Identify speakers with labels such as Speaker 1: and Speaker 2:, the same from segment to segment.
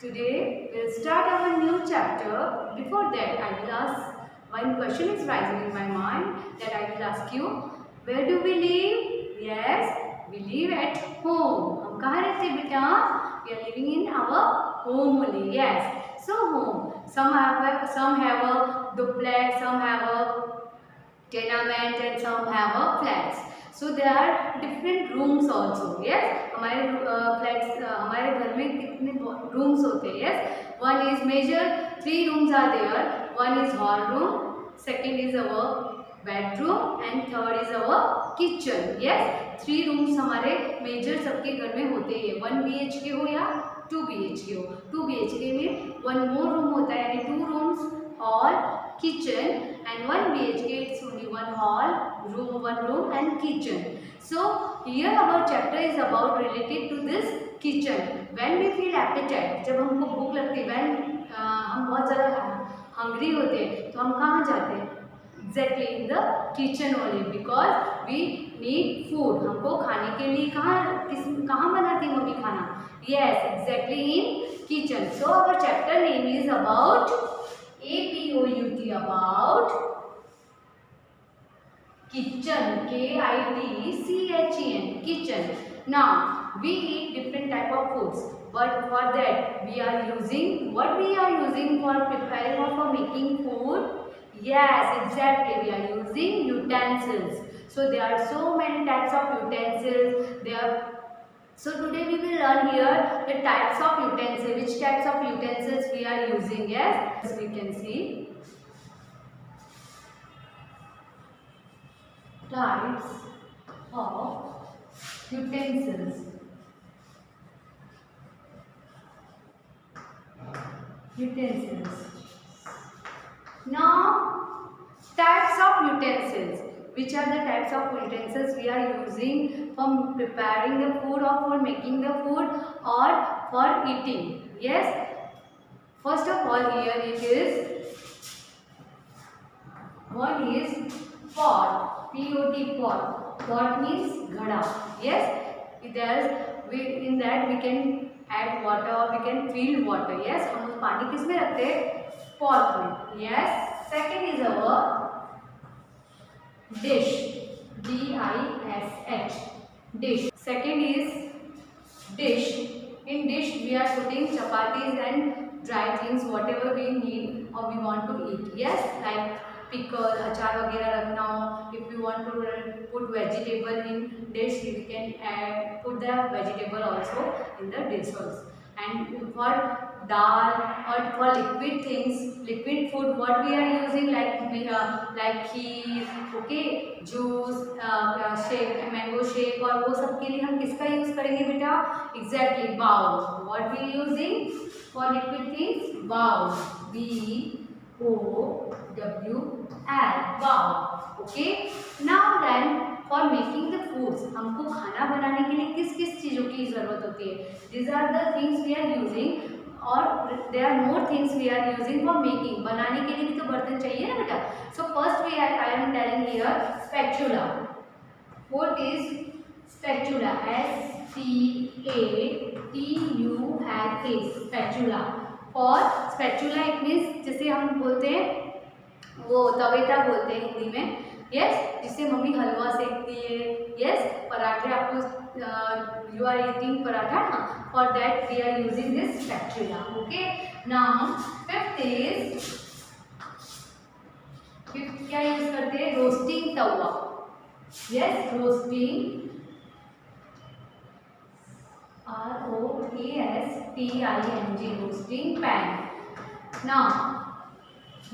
Speaker 1: Today we'll start our new chapter. Before that, I will ask one question is rising in my mind that I will ask you. Where do we live? Yes, we live at home. हम कहाँ रहते हैं बेटा? We are living in our home only. Yes. So home. Some have a duplex. Some have a tenement and some have a flats. So there are different rooms also. Yes, हमारे flats हमारे घर में कितने rooms होते हैं? Yes, one is major, 3 rooms are there. One is hall room, second is our bedroom and third is our kitchen. Yes, 3 rooms हमारे major सबके घर में होते हैं. 1 BHK हो या 2 BHK हो. 2 BHK में 1 more room होता है यानी 2 rooms, hall, kitchen, and 1 BHK it's only 1 hall, room, 1 room and kitchen. So here our chapter is about related to this kitchen. When we feel appetite, जब हमको भूख लगती है, when हम बहुत ज़्यादा hungry होते हैं तो हम कहाँ जाते हैं? Exactly in the kitchen only because we need food. हमको खाने के लिए कहाँ बनाती है मम्मी खाना? Yes, exactly in kitchen. So our chapter name is about APOUT, about kitchen, KITCHEN, kitchen. Now we eat different type of foods, but for that we are using what we are using for preparing or for making food. Yes, exactly, we are using utensils. So there are so many types of utensils. So today we will learn here the types of utensils, which types of utensils we are using. Yes, as we can see, types of utensils. Now, types of utensils. Which are the types of utensils we are using for preparing the food or for making the food or for eating? Yes. First of all, here it is. One is pot. Pot. Pot. Pot means ghada. Yes. In that we can add water or we can fill water. Yes. हम उस पानी किस में रखते हैं? Pot में. Yes. Second is our dish, DISH, dish. Second is dish. In dish we are putting chapatis and dry things whatever we need or we want to eat. Yes, like pickle, achar वगैरह रखना हो. If you want to put vegetable in dish, we can put the vegetable also in the dish also. And for dal or for liquid things, liquid food, what we are using like kheer, okay, juice, shake, mango shake और वो सब के लिए हम किसका use करेंगे बेटा? Exactly, bowl. What we using for liquid things? Bowl. BOWL. Bowl. Okay. Now then, for making the foods, हमको खाना बनाने के लिए किस किस चीज़ों की ज़रूरत होती है? These are the things we are using और there are more things we are using for making. बनाने के लिए भी तो बर्तन चाहिए ना बेटा? So first I am telling here spatula. What is spatula? SPATULA. Spatula. For spatula it means जैसे हम बोलते हैं वो तवेता बोलते हैं हिंदी में. यस, जिससे मम्मी हलवा सेकती है. यस, पराठे आपको यू आर ईटिंग पराठा ना, for that we are using this spatula. Okay. Now fifth क्या यूज करते हैं? Roasting tawa. Yes, roasting ROASTING, roasting pan. Now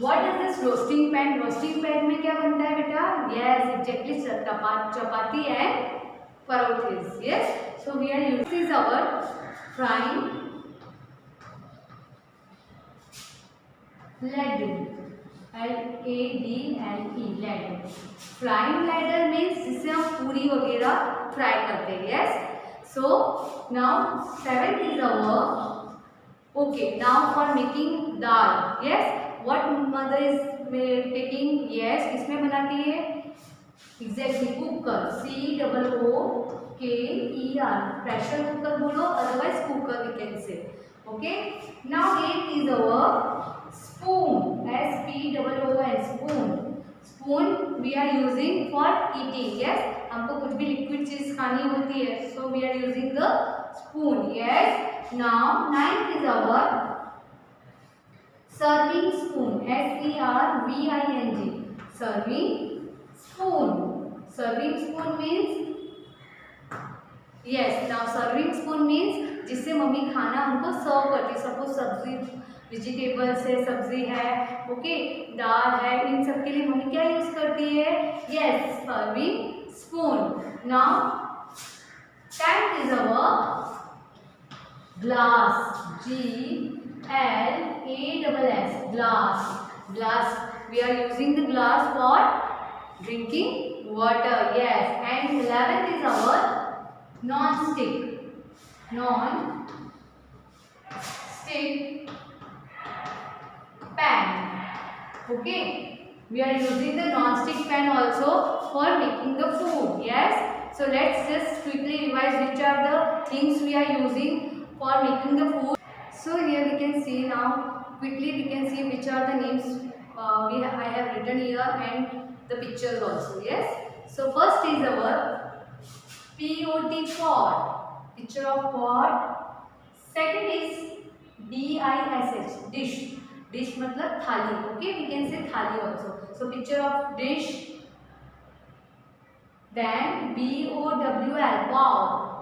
Speaker 1: What is this roasting pan? Roasting pan में क्या बनता है बेटा? Yes, exactly, chapati and parothas. Yes, so we are using this is our frying ladle. LADLE, ladle. Frying ladle means जिससे हम पूरी वगैरह fry करते हैं. Yes, so now seventh is our okay. Now for making dal. Yes. What mother is taking? Yes, किसमें बनाती है? Exactly, cooker. COOKER. Pressure cooker बोलो, otherwise cooker we can say. Okay. Now 8th is our spoon. S-P-O-O-N, spoon. Spoon we are using for eating. Yes. हमको कुछ भी liquid चीज खानी होती है, so we are using the spoon. Yes. Now 9th is our serving spoon. S-E-R-V-I-N-G. Serving spoon. Serving spoon means, yes, now serving spoon means जिससे mummy खाना हमको सर्व करती है. सपोज सब्जी, वेजिटेबल्स है, सब्जी है, ओके, दाल है, इन सब के लिए मम्मी क्या यूज करती है? Yes, serving spoon. Now 10th is our glass. G-L-A-S-S. Glass. Glass. We are using the glass for drinking water. Yes. And 11th is our non-stick. Non-stick pan. Okay. We are using the non-stick pan also for making the food. Yes. So let's just quickly revise which are the things we are using for making the food. So here we can see now. Quickly we can see which are the names I have written here and the pictures also. Yes. So first is our pot, pot. Picture of pot. Second is dish, dish. Dish मतलब थाली. Okay, we can say थाली also. So picture of dish. Then bowl,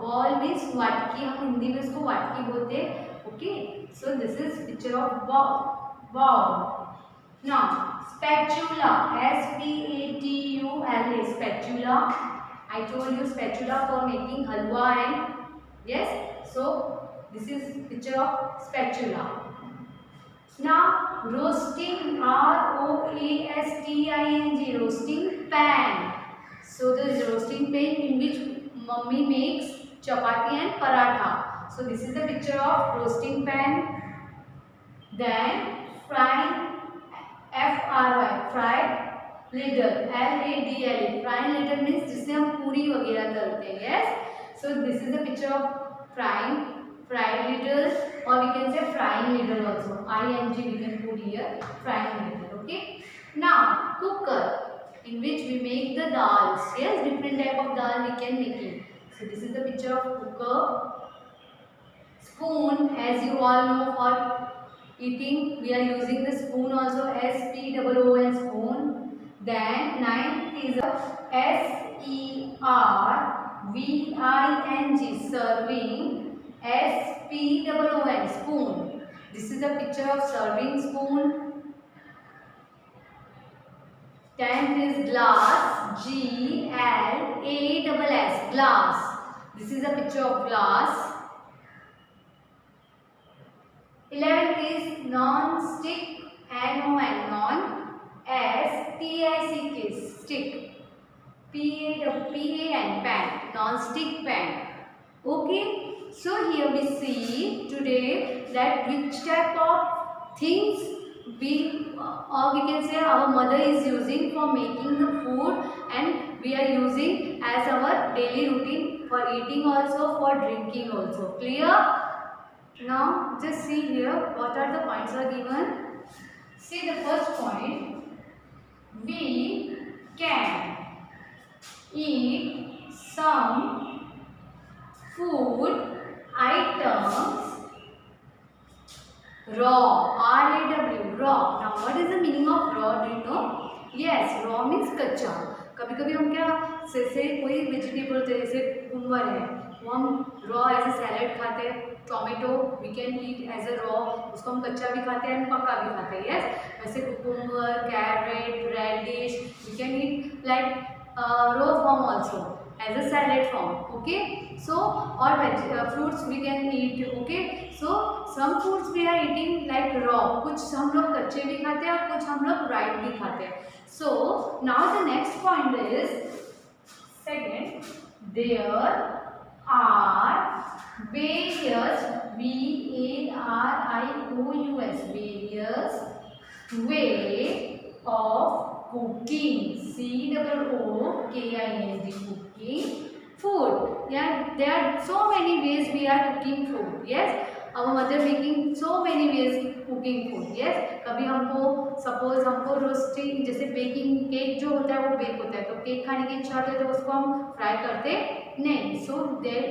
Speaker 1: bowl means वाटकी. हम हिंदी में इसको वाटकी बोलते हैं. Okay, so this is picture of bowl. Now spatula, S-P-A-T-U-L-A, spatula. I told you spatula for making halwa and yes, so this is picture of spatula. Now roasting, R-O-A-S-T-I-N-G, roasting pan. So the roasting pan in which mummy makes chapati and paratha. So this is the picture of roasting pan. Then frying, F-R-Y, fried ladle, L-A-D-L-E, fried ladle means जिससे हम पूरी वगैरह तलते हैं. Yes. So this is the picture of fried ladle, or we can say frying ladle also. I-N-G we can put here, frying ladle. Okay. Now cooker, in which we make the dals. Yes, different type of dal we can make it. So this is the picture of cooker. Spoon, as you all know, for eating we are using the spoon also, S-P-O-O-N, spoon. Then 9th is a S-E-R-V-I-N-G, serving, S-P-O-O-N, spoon. This is the picture of serving spoon. 10th is glass, G-L-A-S-S, glass. This is a picture of glass. 11th is non-stick, N-O-N, non-S-T-I-C-K, stick, P-A-N, pan, non-stick pan. Okay, so here we see today that which type of things we can say our mother is using for making the food, and we are using as our daily routine for eating also, for drinking also. Clear? Now just see here what are the points are given. See the first point. We can eat some food items raw, R-A-W, raw. Now what is the meaning of raw? Do you know? Yes, raw means कच्चा. कभी कभी हम क्या जैसे कोई vegetable जैसे cucumber है, वो हम रॉ एज ए सैलेड खाते हैं. Tomato we can eat as a raw, उसको हम कच्चा भी खाते हैं, पका भी खाते हैं. यस, वैसे cucumber, carrot, radish we can eat like raw form also as a salad form. Okay, so और fruits we can eat. Okay, so some foods we are eating like raw. कुछ हम लोग कच्चे भी खाते हैं और कुछ हम लोग राइट भी खाते हैं. So now the next point is second, there are various, V-A-R-I-O-U-S, various way of cooking, C-O-O-K-I-N-G, cooking food. Yeah, there are so many ways we are cooking food. Yes, our mother making so many ways cooking food. Yes, कभी हमको suppose हमको roasting जैसे baking cake जो होता है वो bake होता है, तो केक खाने की इच्छा होती है तो उसको हम फ्राई करते नहीं, so that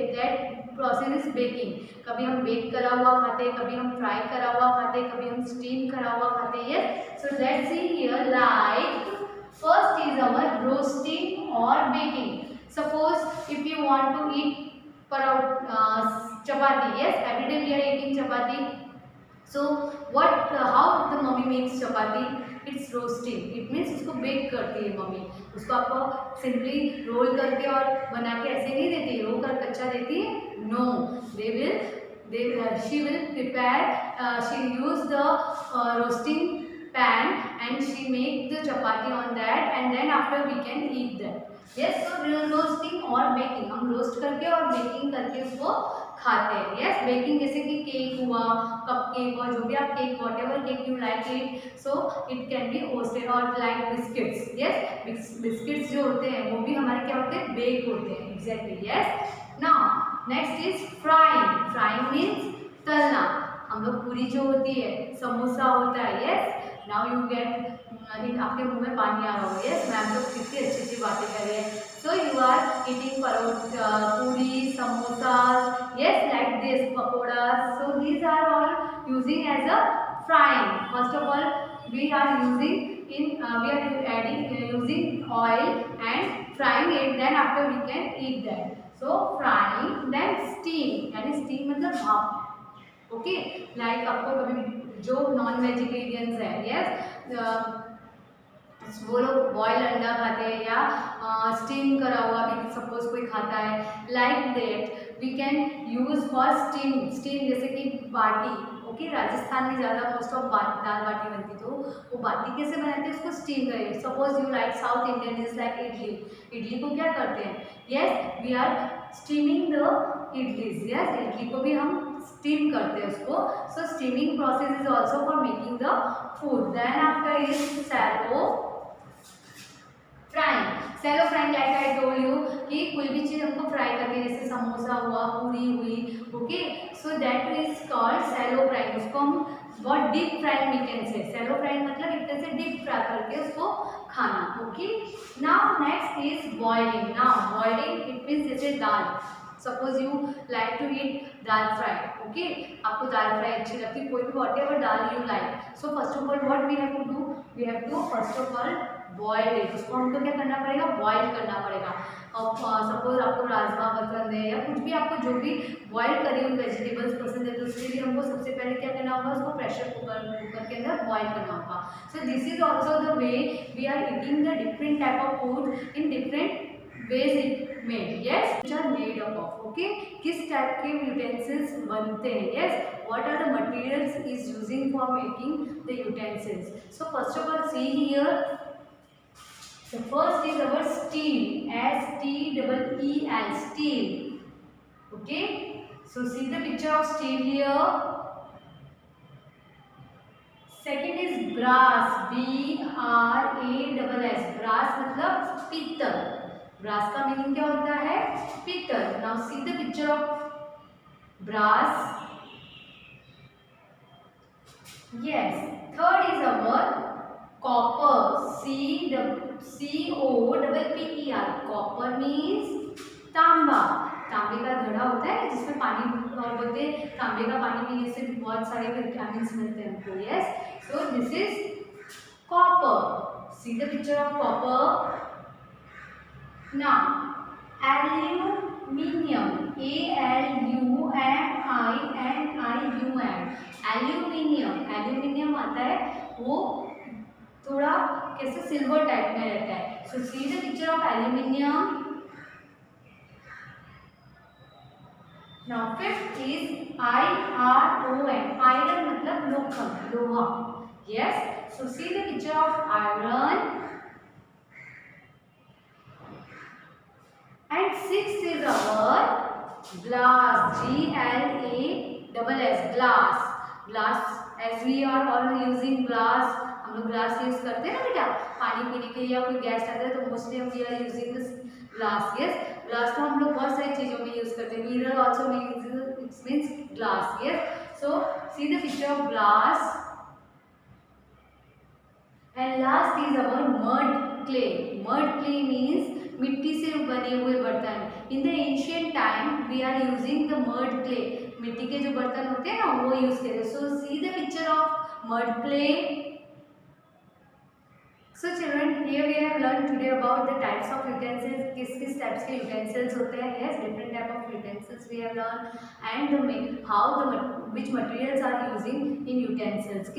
Speaker 1: process is baking. कभी हम बेक करा हुआ खाते हैं, कभी हम फ्राई करा हुआ खाते हैं, कभी हम स्टीम करा हुआ खाते हैं। Yes, so let's see here like first is our roasting और baking. Suppose if you want to eat chapati, yes, every day we are eating chapati. So what how the mommy makes chapati? It's roasting. It means उसको bake करती है mummy, उसको आपको simply role करके और बना के ऐसे नहीं देती, रो कर कच्चा देती है, no, she will prepare, she use the roasting pan and she make the chapati on that and then after we can eat that. Yes, so roasting और बेकिंग, हम रोस्ट करके और बेकिंग करके उसको खाते हैं। यस, बेकिंग जैसे कि केक हुआ, कप केक और जो भी आप cake what ever cake you like it, so it can be roasted और लाइक बिस्किट्स। यस, बिस्किट्स जो होते हैं वो भी हमारे क्या होते हैं, बेक होते हैं। Exactly, yes. Now next is frying. Frying means तलना। हम लोग पूरी जो होती है, समोसा होता है, यस, नाउ यू गेट, आपके मुंह में पानी आ रहा होगा। यस, मैम तो कितनी अच्छी अच्छी बातें कर रहे हैं। So you are eating puri, samosa, yes, like this, pakora, so these are all using as a frying. First of all we are using we are adding using oil and frying it, then after we can eat that. So frying, then steam, यानी steam मतलब भाप। Okay, like आपको कभी जो non vegetarians है, yes, वो लोग boil अंडा खाते हैं या स्टीम करा हुआ भी सपोज कोई खाता है, like that we can use for steam. Steam जैसे कि बाटी, ओके, राजस्थान में ज़्यादा मोस्ट ऑफ दाल बाटी बनती, तो वो बाटी कैसे बनाते हैं, उसको स्टीम करेंगे। Suppose you like South Indian is like idli, idli को क्या करते हैं, yes, we are steaming the idlis. Yes, idli को भी हम स्टीम करते हैं उसको। So steaming process is also for making the food. Then after is shallow frying. Shallow frying like I told you कि कोई भी चीज़ हमको फ्राई करनी है, जैसे समोसा हुआ, पूरी हुई, okay, so that is called shallow frying. उसको हम बहुत deep frying we can say. Shallow frying मतलब एक तरह से डीप फ्राई करके उसको खाना। Okay, now next is boiling. Now boiling it means जैसे दाल, suppose you like to eat dal fry, okay, आपको दाल फ्राई अच्छी लगती है, कोई भी whatever dal you like. So first of all what we have to do, we have to first of all boil it. उसको हमको क्या करना पड़ेगा, बॉइल करना पड़ेगा। और सपोज आपको राजमा पसंद है या कुछ भी, आपको जो भी बॉइल करी हुई वेजिटेबल्स पसंद है, तो उसके लिए हमको सबसे पहले क्या करना होगा, उसको प्रेशर कुकर के अंदर बॉइल करना होगा। So this is also the way we are eating the different type of food in different ways it made, yes, which are made up of, okay, किस टाइप के utensils बनते हैं, yes, what are the materials is using for making the utensils. So first of all see here, the first is our steel, S-T-E-E-L, steel, okay, so see the picture of steel here. Second is brass, B-R-A-S-S, brass मतलब पीतल। Brass का meaning क्या होता है, पीतल। Now see the picture of brass, yes. Third is our copper, C-O-P-P-E-R, copper means तांबा। तांबे का घड़ा होता है जिसमें पानी, और बोलते हैं तांबे का पानी पीने से बहुत सारे विटामिन्स मिलते हैं हमको, yes. So this is copper, C the picture of copper. Now, aluminium, A-L-U-M-I-N-I-U-M, aluminium, aluminium आता है वो थोड़ा कैसे सिल्वर टाइप में रहता है। So see the picture of aluminium. Now fifth is I-R-O-N, iron मतलब लोखंड, लोहा, yes. So see the picture of iron. And sixth is our glass, G-L-A-S-S, glass. Glass, as we are all using glass, हम लोग glass use करते हैं ना बेटा, पानी पीने के लिए या कोई गेस्ट आता है तो मोस्टली हम we are using this glass, yes. Glass तो हम लोग बहुत सारी चीज़ों में यूज करते हैं, mirror also it's means glass, yes. So see the picture of glass. And last is our mud clay. Mud clay means मिट्टी से बने हुए बर्तन. In the ancient time we are using the mud clay. मिट्टी के जो बर्तन होते हैं ना वो यूज करते हैं. So see the picture of mud clay. So children, here we have learned today about the types of utensils. किस types के utensils होते हैं. Yes, different type of utensils we have learned, and which materials are using in utensils.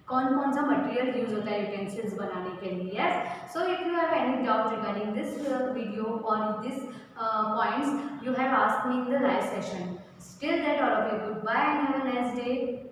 Speaker 1: कौन कौन सा material use होता है utensils बनाने के लिए. Yes, so if you have any doubt regarding this video और this points, you have asked me in the live session. Till that, all of you, goodbye and have a nice day.